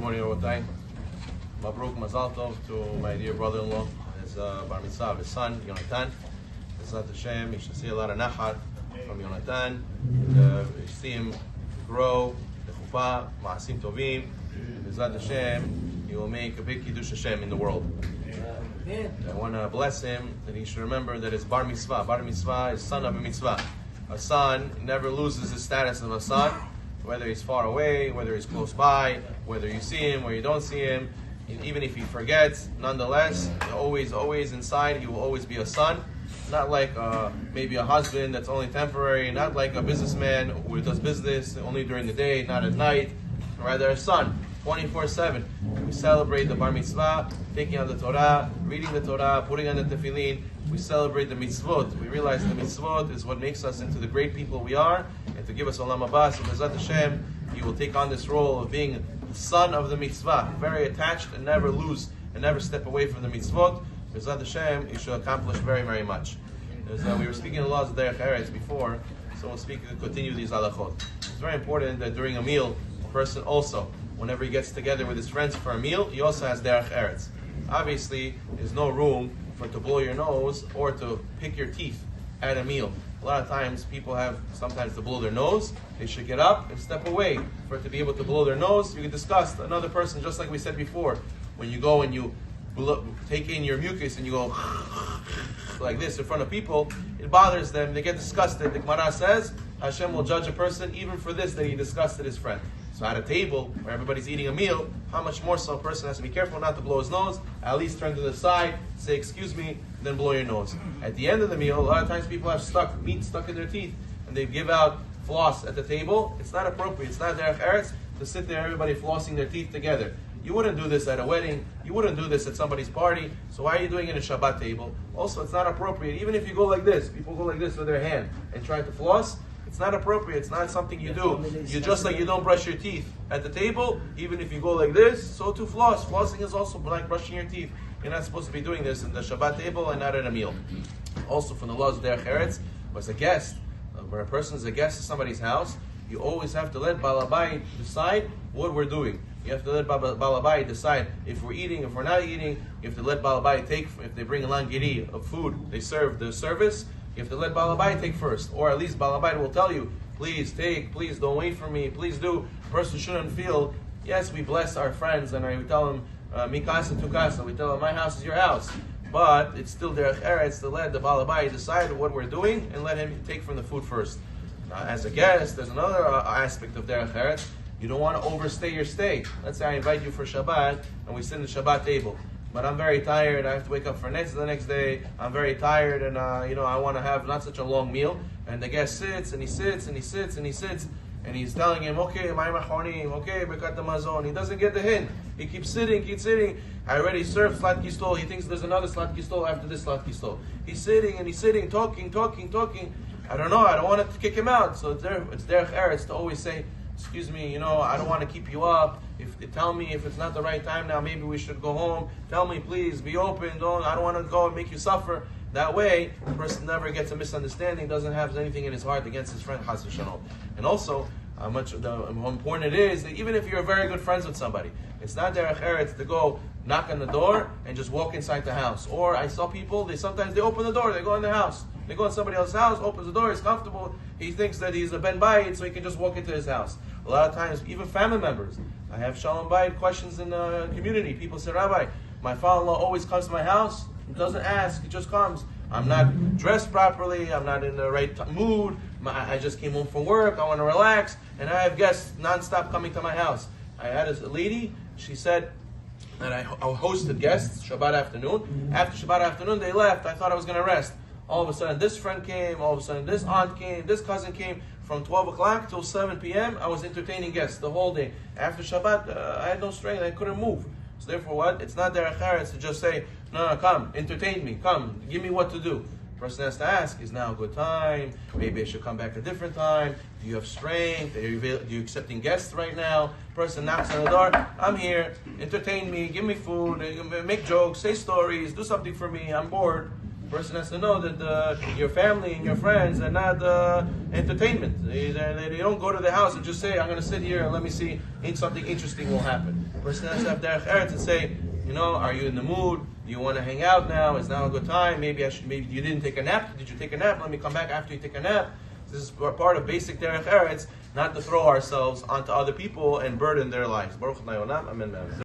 morning, Rabotai. Mabruk Mazal Tov to my dear brother-in-law, his bar mitzvah of his son, Yonatan. Bezrat Hashem, you should see a lot of nachat from Yonatan. You see him grow, the chuppah, ma'asim tovim. Bezrat Hashem, he will make a big kiddush Hashem in the world. I want to bless him that he should remember that his bar mitzvah is son of a mitzvah. A son never loses his status of a son, whether he's far away, whether he's close by, whether you see him or you don't see him. Even if he forgets, nonetheless, always inside, he will always be a son. Not like maybe a husband that's only temporary, not like a businessman who does business only during the day, not at night. Rather, a son, 24/7. We celebrate the bar mitzvah, taking on the Torah, reading the Torah, putting on the tefillin. We celebrate the mitzvot. We realize the mitzvot is what makes us into the great people we are, and to give us olam haba. So Bezrat Hashem, he will take on this role of being the son of the mitzvah, very attached and never lose and never step away from the mitzvot. Bezrat Hashem, he should accomplish very, very much. We were speaking the laws of Derech Eretz before, so we'll continue these halachot. It's very important that during a meal, a person also, whenever he gets together with his friends for a meal, he also has Derech Eretz. Obviously, there's no room for to blow your nose or to pick your teeth at a meal. A lot of times people have sometimes to blow their nose. They should get up and step away for it to be able to blow their nose. You can discuss another person, just like we said before. When you go and you take in your mucus and you go like this in front of people, it bothers them. They get disgusted. The Gemara says Hashem will judge a person even for this, that he disgusted his friend. So at a table where everybody's eating a meal, how much more so a person has to be careful not to blow his nose, at least turn to the side, say excuse me, then blow your nose. At the end of the meal, a lot of times people have meat stuck in their teeth, and they give out floss at the table. It's not appropriate. It's not Derech Eretz to sit there, everybody flossing their teeth together. You wouldn't do this at a wedding. You wouldn't do this at somebody's party. So why are you doing it at a Shabbat table? Also, it's not appropriate. Even if you go like this, people go like this with their hand and try to floss, it's not appropriate. It's not something you do. You just like you don't brush your teeth at the table, even if you go like this, so too floss. Flossing is also like brushing your teeth. You're not supposed to be doing this in the Shabbat table and not at a meal. Also, from the laws of Derech Eretz, was a guest. When a person is a guest at somebody's house, you always have to let Baal Habayit decide what we're doing. You have to let Baal Habayit decide if we're eating, if we're not eating. You have to let Baal Habayit take, if they bring a langiri of food, they serve the service, you have to let Baal Habayit take first. Or at least Baal Habayit will tell you, please take, please don't wait for me, please do. A person shouldn't feel, yes, we bless our friends and we tell them, mi casa tu casa, we tell them, my house is your house. But it's still Derech Eretz to let the Baal Habayit decide what we're doing and let him take from the food first. As a guest, there's another aspect of Derech Eretz. You don't want to overstay your stay. Let's say I invite you for Shabbat and we sit in the Shabbat table. But I'm very tired. I have to wake up for the next day. I'm very tired, and I want to have not such a long meal. And the guest sits and he sits and he sits and he sits, and he's telling him, okay, my machonim, okay, bekat mazon. He doesn't get the hint. He keeps sitting. I already served slatki stol. He thinks there's another slatki stol after this slatki stol. He's sitting, talking. I don't know. I don't want to kick him out. So it's Derech Eretz to always say, excuse me, I don't want to keep you up. Tell me if it's not the right time now, maybe we should go home. Tell me, please, be open. I don't want to go and make you suffer. That way, the person never gets a misunderstanding, doesn't have anything in his heart against his friend, Chas v'shalom. And also, how important it is that even if you're very good friends with somebody, it's not Derech Eretz to go knock on the door and just walk inside the house. Or I saw people, sometimes they open the door, they go in the house. They go in somebody else's house, opens the door, he's comfortable, he thinks that he's a Ben Bayit, so he can just walk into his house. A lot of times, even family members, I have Shalom Bayit questions in the community. People say, Rabbi, my father-in-law always comes to my house, he doesn't ask, he just comes. I'm not dressed properly, I'm not in the right mood, I just came home from work, I want to relax, and I have guests non-stop coming to my house. I had a lady, she said that I hosted guests Shabbat afternoon. After Shabbat afternoon, they left. I thought I was going to rest. All of a sudden, this friend came. All of a sudden, this aunt came. This cousin came. From 12 o'clock till 7 p.m., I was entertaining guests the whole day. After Shabbat, I had no strength. I couldn't move. So therefore, what? It's not Derech Eretz to just say, no, come, entertain me. Come, give me what to do. The person has to ask, is now a good time? Maybe I should come back a different time. Do you have strength? Are you accepting guests right now? Person knocks on the door. I'm here. Entertain me. Give me food. Make jokes. Say stories. Do something for me. I'm bored. person has to know that your family and your friends are not entertainment. They don't go to the house and just say, I'm going to sit here and let me see if something interesting will happen. The person has to have derech eretz and say, are you in the mood? Do you want to hang out now? Is now a good time? Maybe you didn't take a nap. Did you take a nap? Let me come back after you take a nap. This is part of basic derech eretz, not to throw ourselves onto other people and burden their lives. Baruch Adonai Olam. Amen.